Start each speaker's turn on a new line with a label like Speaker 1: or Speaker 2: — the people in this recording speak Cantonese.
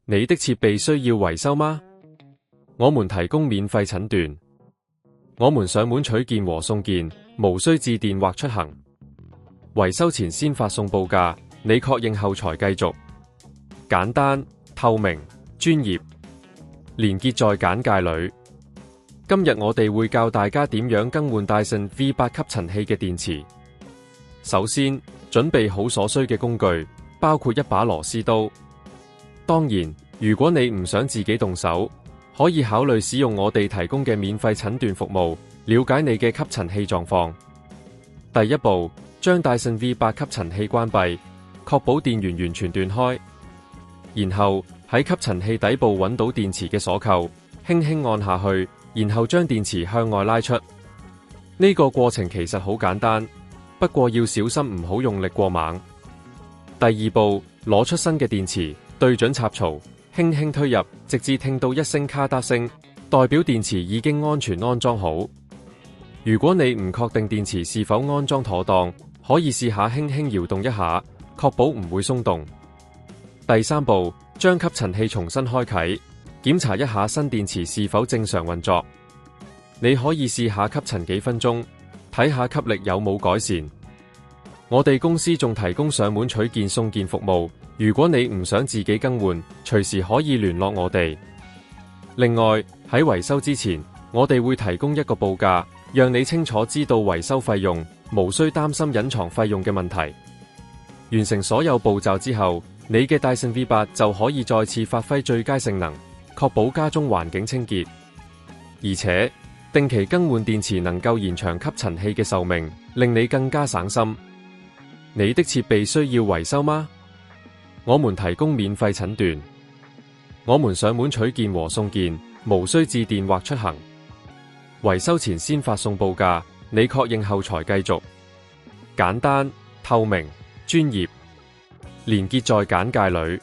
Speaker 1: 你的設備需要維修嗎？我們提供免費診斷，我們上門取件和送件，無需致電或出行。維修前先發送報價，你確認後才繼續。簡單、透明、專業，連結在簡介裏。今日我哋會教大家點樣更換Dyson V8 吸塵器嘅電池。首先，準備好所需嘅工具，包括一把螺絲刀。當然，如果你唔想自己動手，可以考慮使用我哋提供嘅免費診斷服務，了解你嘅吸塵器狀況。第一步，將Dyson V8 吸塵器關閉，確保電源完全斷開。然後喺吸塵器底部揾到電池嘅鎖扣，輕輕按下去，然後將電池向外拉出。呢個過程其實好簡單，不過要小心唔好用力過猛。第二步，攞出新嘅電池，對準插槽，輕輕推入，直至聽到一聲咔嗒聲，代表電池已經安全安裝好。如果你唔確定電池是否安裝妥當，可以試下輕輕搖動一下，確保唔會鬆動。第三步，將吸塵器重新開啟，檢查一下新電池是否正常運作。你可以試下吸塵幾分鐘，睇下吸力有冇改善。我哋公司仲提供上門取件送件服務，如果你唔想自己更換，隨時可以聯絡我哋。另外，喺維修之前，我哋會提供一個報價，讓你清楚知道維修費用，無需擔心隱藏費用嘅問題。完成所有步驟之後，你嘅Dyson V8就可以再次發揮最佳性能，確保家中環境清潔。而且，定期更換電池能夠延長吸塵器嘅壽命，令你更加省心。你的設備需要維修嗎？我們提供免費診斷，我們上門取件和送件，無需致電或出行。維修前先發送報價，你確認後才繼續。簡單、透明、專業，連結在簡介裏。